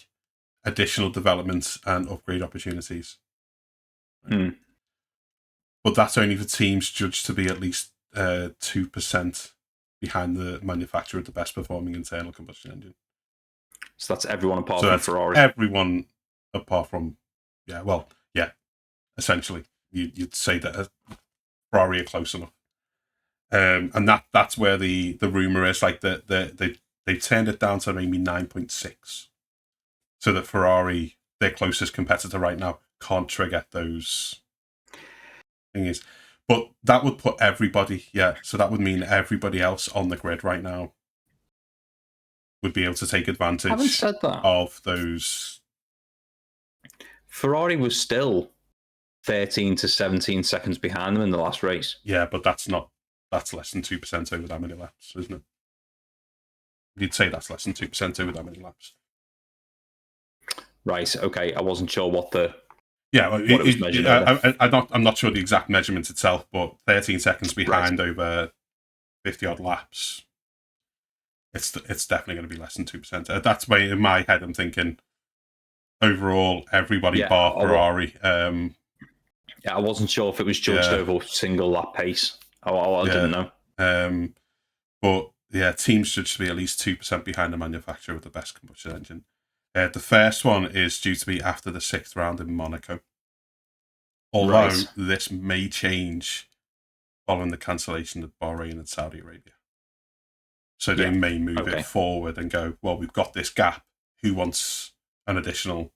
additional developments and upgrade opportunities. But that's only for teams judged to be at least 2% behind the manufacturer of the best performing internal combustion engine. So that's everyone apart from Ferrari. Everyone apart from, essentially. You'd say that Ferrari are close enough. And that's where the rumor is, like they turned it down to maybe 9.6. So that Ferrari, their closest competitor right now, can't trigger those things. But that would put everybody, so that would mean everybody else on the grid right now would be able to take advantage of those. Ferrari was still 13 to 17 seconds behind them in the last race. Yeah, but that's less than 2% over that many laps, isn't it? You'd say that's less than 2% over that many laps. Right, okay. I wasn't sure what it was measured I'm not sure the exact measurement itself, but 13 seconds behind over 50 odd laps. It's definitely going to be less than 2%. That's why in my head I'm thinking overall everybody bar Ferrari. I wasn't sure if it was judged over single lap pace. I didn't know. But teams judged to be at least 2% behind the manufacturer of the best combustion engine. The first one is due to be after the 6th round in Monaco. Although this may change following the cancellation of Bahrain and Saudi Arabia. So they may move it forward and go, well, we've got this gap. Who wants an additional?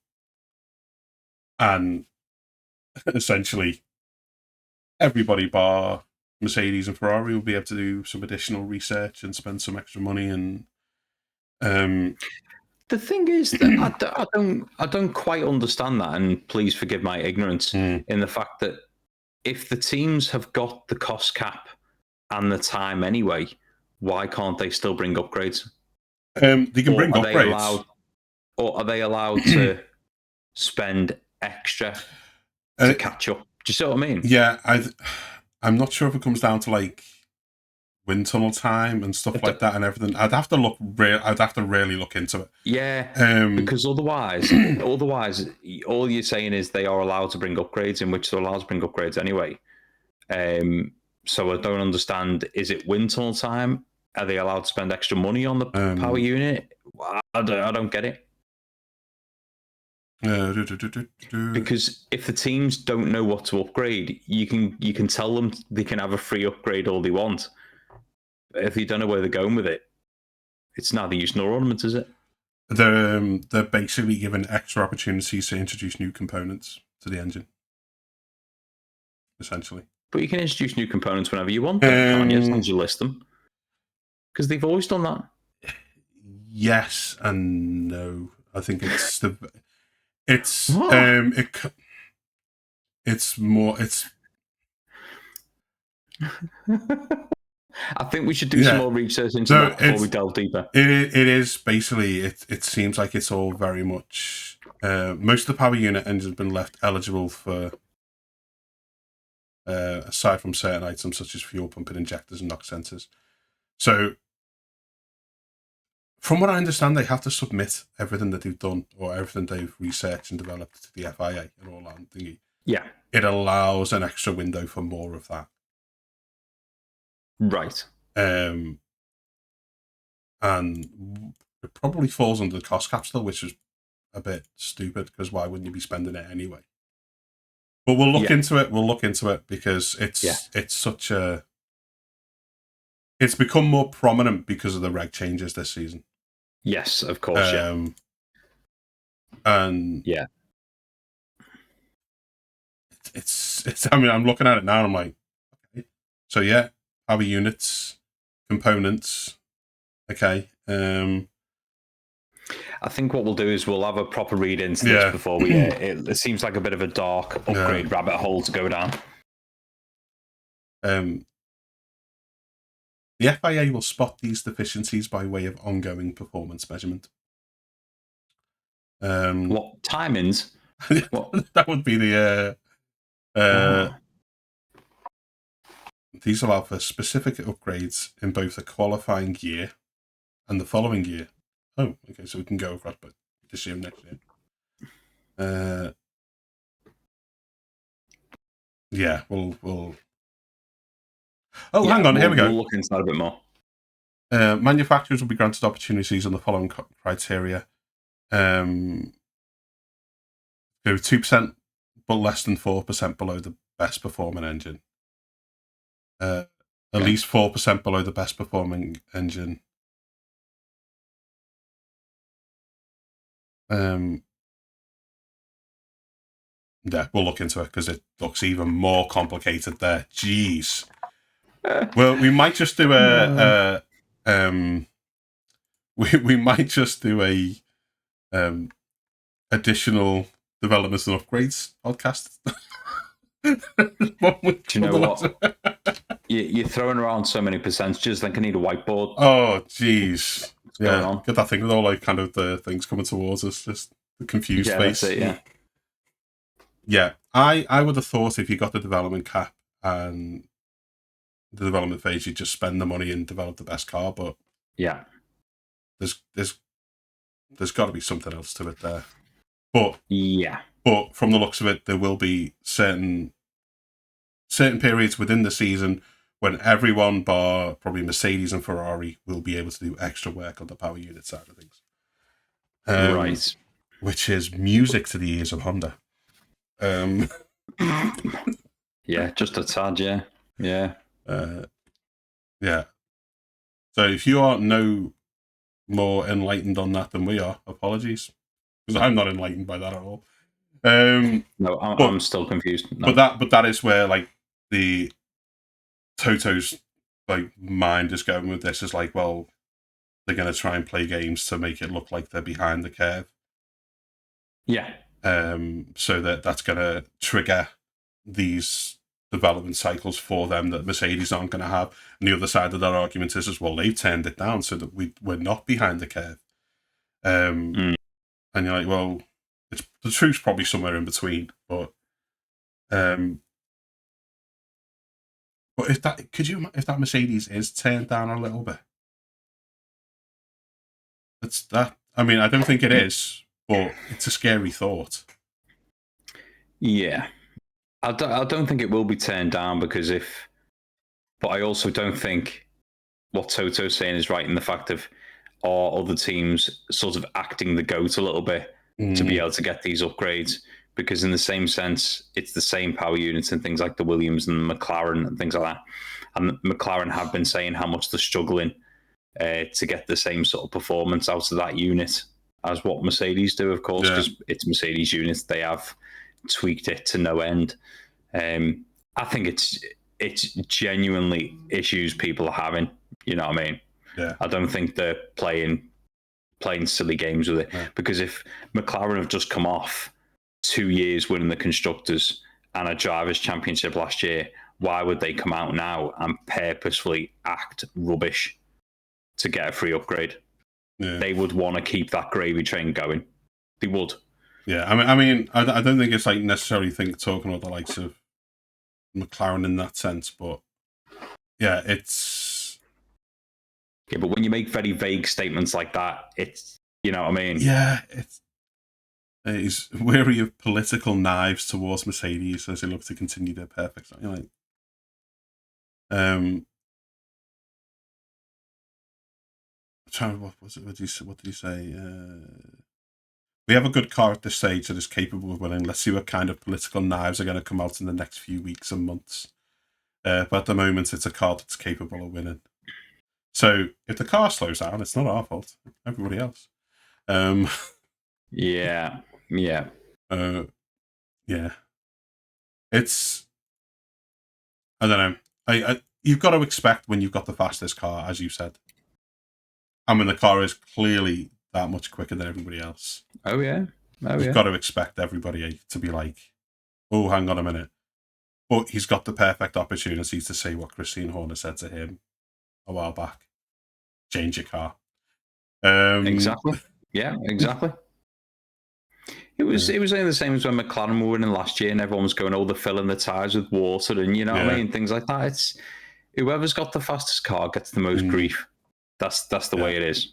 And essentially, everybody bar Mercedes and Ferrari will be able to do some additional research and spend some extra money. And the thing is that I don't quite understand that, and please forgive my ignorance in the fact that if the teams have got the cost cap and the time anyway, why can't they still bring upgrades? They can bring upgrades. Or are they allowed to spend extra to catch up? Do you see what I mean? Yeah, I'm not sure if it comes down to like wind tunnel time and stuff like that and everything. I'd have to really look into it. Yeah, because otherwise, all you're saying is they are allowed to bring upgrades, in which they're allowed to bring upgrades anyway. So I don't understand. Is it wind tunnel time? Are they allowed to spend extra money on the power unit? I don't get it. Because if the teams don't know what to upgrade, you can tell them they can have a free upgrade all they want. If you don't know where they're going with it, it's neither use nor ornament, is it? They're basically given extra opportunities to introduce new components to the engine, essentially. But you can introduce new components whenever you want, can't you? As long as you list them, because they've always done that. Yes and no. I think it's more. I think we should do some more research into that before we delve deeper. It is basically, it seems like it's all very much, most of the power unit engine has been left eligible for, aside from certain items such as fuel pumping injectors and knock sensors. So, from what I understand, they have to submit everything that they've done or everything they've researched and developed to the FIA and all that thingy. Yeah. It allows an extra window for more of that. Right. And it probably falls under the cost cap still, which is a bit stupid because why wouldn't you be spending it anyway? But we'll look into it. We'll look into it because it's such a. It's become more prominent because of the reg changes this season. Yes, of course. And it's. I mean, I'm looking at it now and I'm like, okay. So yeah, power units, components. Okay. I think what we'll do is we'll have a proper read into this before we. It seems like a bit of a dark upgrade rabbit hole to go down. The FIA will spot these deficiencies by way of ongoing performance measurement. What timings? What? That would be the. These allow for specific upgrades in both the qualifying year and the following year. Oh, okay, so we can go across, but this year and next year. We'll. Oh, hang on, here we go. We'll look into that a bit more. Manufacturers will be granted opportunities on the following criteria. Go 2%, but less than 4% below the best performing engine. At least 4% below the best performing engine. Yeah, we'll look into it because it looks even more complicated there. Jeez. Well, we might just do we might just do a additional developments and upgrades podcast. Do you know what? You're throwing around so many percentages. I think I need a whiteboard. Oh, jeez. Yeah, get that thing with all like kind of the things coming towards us, just the confused face. That's it, yeah. I would have thought if you got the development cap and the development phase, you just spend the money and develop the best car. But there's got to be something else to it there. But from the looks of it, there will be certain periods within the season when everyone, bar probably Mercedes and Ferrari, will be able to do extra work on the power unit side of things. Right. Which is music to the ears of Honda. Yeah, just a tad, yeah. So if you are no more enlightened on that than we are, apologies, because I'm not enlightened by that at all. No, I'm still confused. No. But that is where like the Toto's like mind is going with this is like, well, they're going to try and play games to make it look like they're behind the curve. Yeah. So that's going to trigger these development cycles for them that Mercedes aren't going to have. And the other side of that argument is, well, they've turned it down so that we're not behind the curve. And you're like, well, the truth's probably somewhere in between. But if that Mercedes is turned down a little bit, it's that. I mean, I don't think it is, but it's a scary thought. Yeah. I don't think it will be turned down but I also don't think what Toto's saying is right in the fact of are other teams sort of acting the goat a little bit to be able to get these upgrades, because in the same sense, it's the same power units and things like the Williams and the McLaren and things like that. And McLaren have been saying how much they're struggling to get the same sort of performance out of that unit as what Mercedes do, of course, because it's Mercedes units. They have tweaked it to no end. I think it's genuinely issues people are having. You know what I mean? Yeah. I don't think they're playing silly games with it, because if McLaren have just come off 2 years winning the constructors and a drivers' championship last year, why would they come out now and purposefully act rubbish to get a free upgrade? Yeah. They would want to keep that gravy train going. They would. Yeah, I mean, I don't think it's like necessarily talking about the likes of McLaren in that sense, but yeah, it's. Yeah, but when you make very vague statements like that, it's, you know what I mean? Yeah, it's wary of political knives towards Mercedes as they look to continue their perfect. You know, what did he say? We have a good car at this stage that is capable of winning. Let's see what kind of political knives are going to come out in the next few weeks and months. But at the moment, it's a car that's capable of winning. So if the car slows down, it's not our fault. Everybody else. Yeah. Yeah. It's. I don't know. You've got to expect when you've got the fastest car, as you said. And when the car is clearly that much quicker than everybody else. Oh, yeah. You've got to expect everybody to be like, oh, hang on a minute. But he's got the perfect opportunity to say what Christine Horner said to him a while back. Change your car. Exactly. Yeah, exactly. It was only the same as when McLaren were winning last year and everyone was going, oh, they're filling the tyres with water and, you know what I mean? Things like that. It's whoever's got the fastest car gets the most grief. That's the way it is.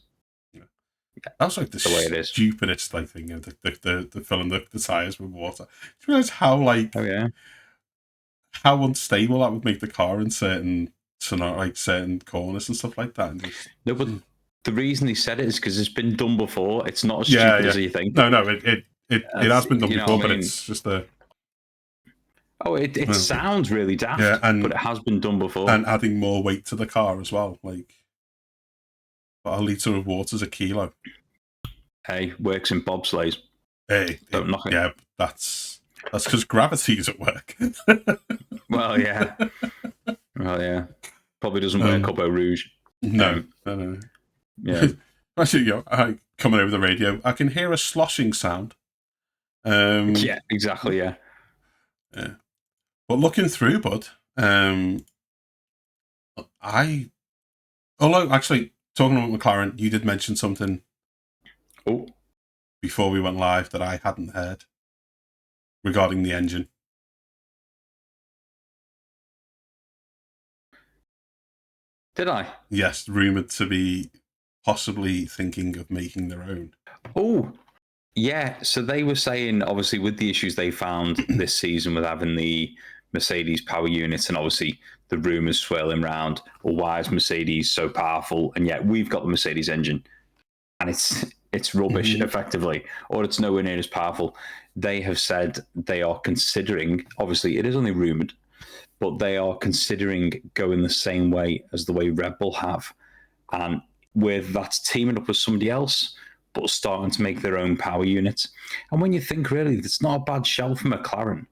That's like the way it is. Stupidest thing, the filling the tyres with water. Do you realise how how unstable that would make the car in certain corners and stuff like that? No, but the reason he said it is because it's been done before. It's not as stupid as you think. No, it has been done before, but it's just a. Oh, it sounds really daft, but it has been done before. And adding more weight to the car as well, like. But a litre of water's a kilo. Hey, works in bobsleighs. Hey, don't knock it. Yeah, that's because gravity is at work. Well, yeah. Probably doesn't work up at Rouge. No. Yeah. Actually, coming over the radio, I can hear a sloshing sound. Yeah, exactly. Yeah. But looking through, bud, although actually. Talking about McLaren, you did mention something before we went live that I hadn't heard regarding the engine. Did I? Yes, rumoured to be possibly thinking of making their own. Oh, yeah. So they were saying, obviously, with the issues they found this season with having the Mercedes power units and obviously the rumours swirling around, well, why is Mercedes so powerful and yet we've got the Mercedes engine and it's rubbish effectively, or it's nowhere near as powerful. They have said they are considering, obviously it is only rumoured, but they are considering going the same way as the way Red Bull have, and where that's teaming up with somebody else but starting to make their own power units. And when you think really, it's not a bad shout for McLaren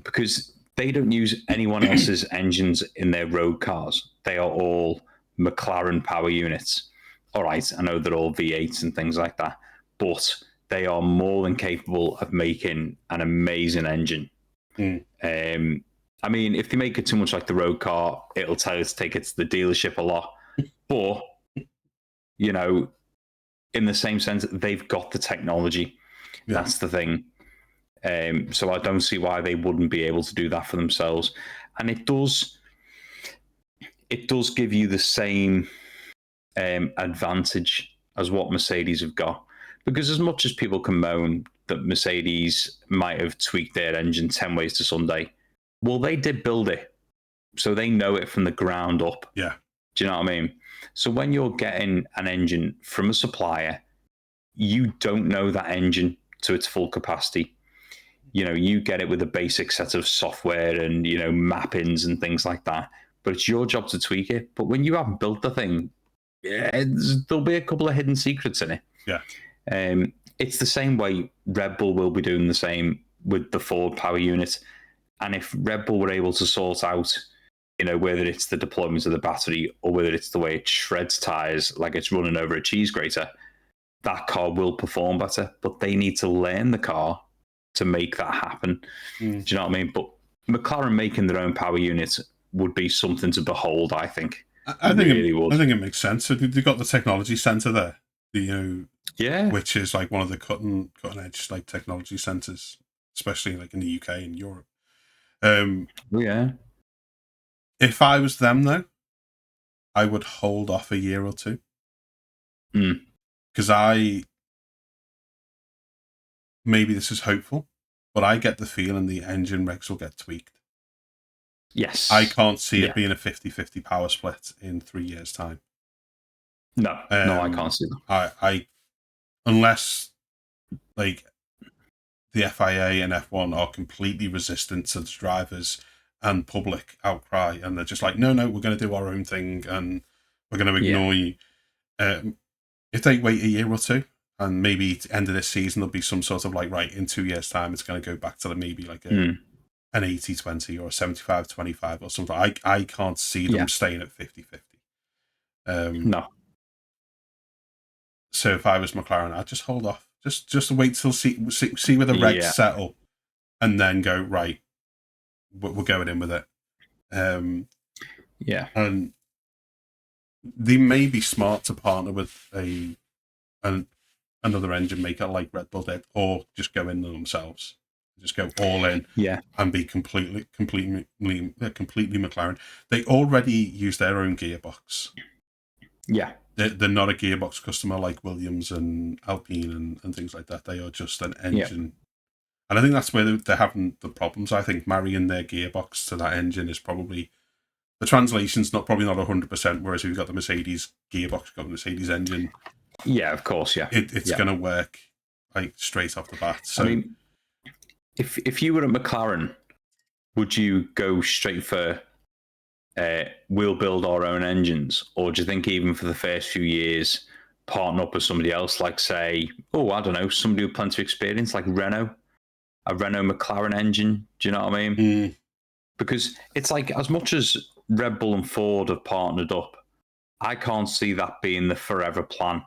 because they don't use anyone else's engines in their road cars. They are all McLaren power units. All right, I know they're all V8s and things like that, but they are more than capable of making an amazing engine. I mean, if they make it too much like the road car, it'll tell you to take it to the dealership a lot. But, you know, in the same sense, they've got the technology. Yeah. That's the thing. So I don't see why they wouldn't be able to do that for themselves. And it does give you the same advantage as what Mercedes have got. Because as much as people can moan that Mercedes might have tweaked their engine 10 ways to Sunday, well, they did build it. So they know it from the ground up. Yeah. Do you know what I mean? So when you're getting an engine from a supplier, you don't know that engine to its full capacity. You know, you get it with a basic set of software and, you know, mappings and things like that. But it's your job to tweak it. But when you haven't built the thing, there'll be a couple of hidden secrets in it. Yeah. It's the same way Red Bull will be doing the same with the Ford power unit. And if Red Bull were able to sort out, you know, whether it's the deployment of the battery or whether it's the way it shreds tires like it's running over a cheese grater, that car will perform better. But they need to learn the car to make that happen. Do you know what I mean? But McLaren making their own power units would be something to behold, I think. I think it makes sense. So they've got the technology centre there, which is like one of the cutting edge like technology centres, especially like in the UK and Europe. If I was them though, I would hold off a year or two. Because maybe this is hopeful, but I get the feeling the engine regs will get tweaked. Yes. I can't see it being a 50-50 power split in 3 years' time. No, I can't see that. I unless like the FIA and F1 are completely resistant to the drivers and public outcry, and they're just like, no, we're going to do our own thing, and we're going to ignore you. If they wait a year or two, and maybe at the end of this season, there'll be some sort of like, right, in 2 years' time, it's going to go back to maybe like an 80-20 or a 75-25 or something. I can't see them staying at 50-50. No. So if I was McLaren, I'd just hold off. Just wait till see where the regs settle, and then go, right, we're going in with it. And they may be smart to partner with another engine maker like Red Bull did, or just go in themselves, just go all in, and be completely McLaren. They already use their own gearbox. Yeah, they're not a gearbox customer like Williams and Alpine and things like that. They are just an engine. And I think that's where they're having the problems. I think marrying their gearbox to that engine is probably, the translation's probably not 100%, whereas if you've got the Mercedes gearbox, got the Mercedes engine. Yeah, of course, it's going to work like straight off the bat. So, I mean, if you were at McLaren, would you go straight for we'll build our own engines, or do you think even for the first few years partner up with somebody else, like say, I don't know, somebody with plenty of experience, like Renault, a Renault McLaren engine? Do you know what I mean? Because it's like, as much as Red Bull and Ford have partnered up, I can't see that being the forever plan.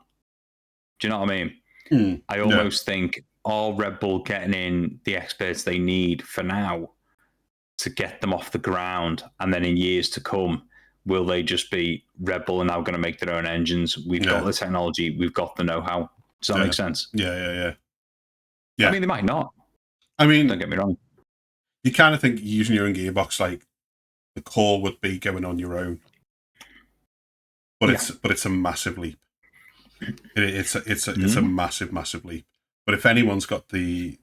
Do you know what I mean? I almost think, are Red Bull getting in the experts they need for now to get them off the ground? And then in years to come, will they just be, Red Bull are now going to make their own engines? We've got the technology, we've got the know-how. Does that make sense? Yeah. I mean, they might not. I mean, don't get me wrong. You kind of think using your own gearbox, like the core would be going on your own, but it's a massive leap. It's a massive leap. But if anyone's got the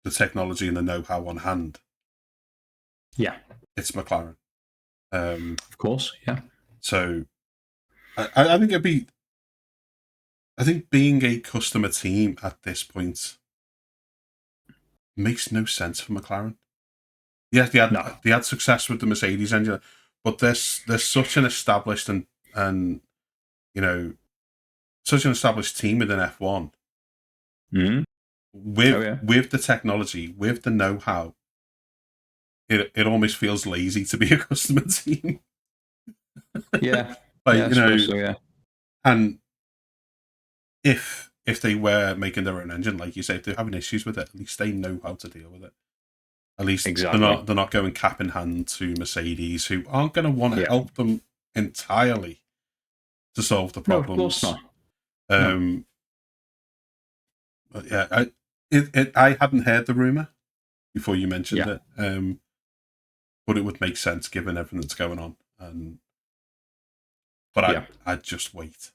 technology and the know-how on hand, it's McLaren. Of course, yeah. So I think it'd be. I think being a customer team at this point makes no sense for McLaren. Yes, they had success with the Mercedes engine, but they're such an established and such an established team within F1. With the technology, with the know-how, it almost feels lazy to be a customer team. Yeah, like so, yeah. And if they were making their own engine, like you say, if they're having issues with it, at least they know how to deal with it. At least exactly. they're not going cap in hand to Mercedes, who aren't going to want to help them entirely to solve the problems. No, of course not. But yeah, I hadn't heard the rumor before you mentioned it, but it would make sense given everything that's going on. But I'd just wait.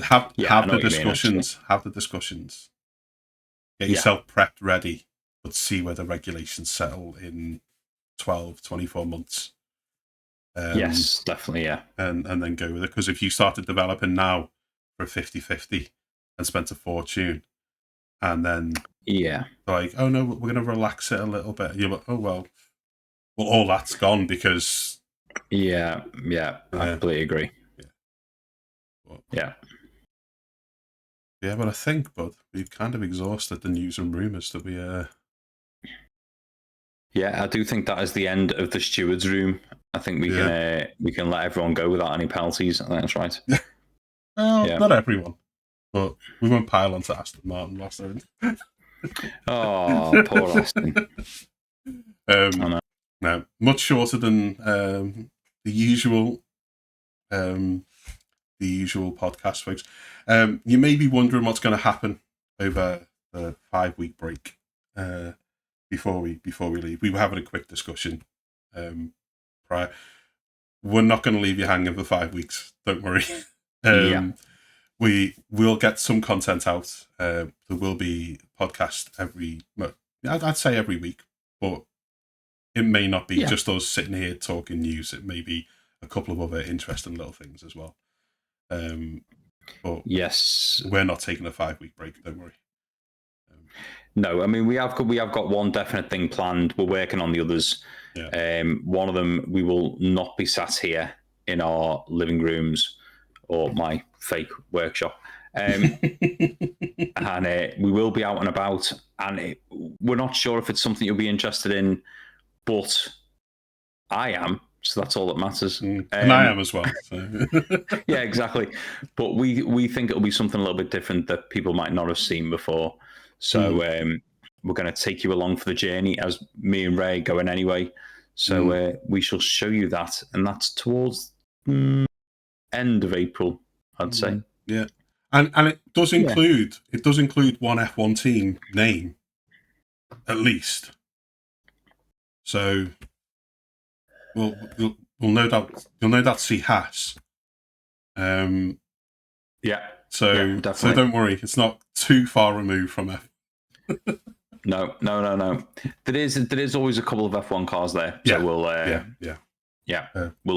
Have the discussions. Have the discussions. Get yourself prepped, ready, but see where the regulations settle in 12, 24 months. Yes, definitely, yeah. And then go with it. Because if you started developing now for a 50-50 and spent a fortune, and then like, oh no, we're going to relax it a little bit. You're like, oh well, all that's gone because I completely agree. But I think, bud, we've kind of exhausted the news and rumours that we Yeah, I do think that is the end of the stewards room. I think we can let everyone go without any penalties. I think that's right. Well, not everyone, but we won't pile onto Aston Martin last time. Oh, poor Aston. No, much shorter than the usual podcast, folks. You may be wondering what's going to happen over the 5-week break before we leave. We were having a quick discussion prior. We're not going to leave you hanging for 5 weeks. Don't worry. We will get some content out. There will be podcast I'd say every week, but it may not be just us sitting here talking news. It may be a couple of other interesting little things as well. But yes, we're not taking a 5-week break. Don't worry. No, I mean we have got one definite thing planned. We're working on the others. One of them, we will not be sat here in our living rooms or my fake workshop, and we will be out and about. And we're not sure if it's something you'll be interested in, but I am. So that's all that matters. And I am as well. So. Yeah, exactly. But we think it'll be something a little bit different that people might not have seen before. So we're going to take you along for the journey as me and Ray going anyway. So we shall show you that. And that's towards end of April, I'd say. Yeah. And it does include one F1 team name, at least. So we'll no doubt see Haas. So don't worry, it's not too far removed from F. No. There is always a couple of F1 cars there. So we'll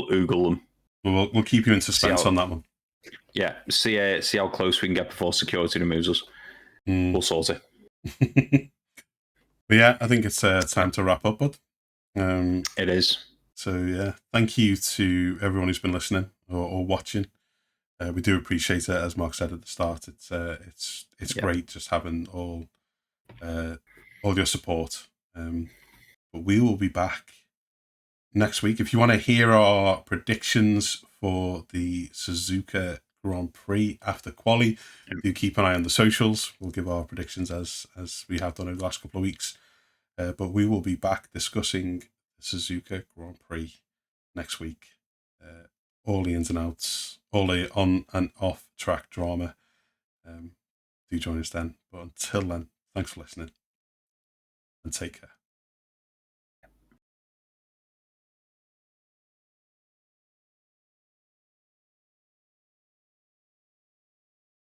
oogle them. We'll keep you in suspense on that one. Yeah, see how close we can get before security removes us. We'll sort it. But yeah, I think it's time to wrap up, bud. It is. So yeah, thank you to everyone who's been listening or watching. We do appreciate it, as Mark said at the start. It's great just having all your support. But we will be back next week. If you want to hear our predictions for the Suzuka Grand Prix after quali, do keep an eye on the socials. We'll give our predictions as we have done over the last couple of weeks. But we will be back discussing the Suzuka Grand Prix next week. All the ins and outs, all the on and off track drama. Do join us then. But until then, thanks for listening and take care.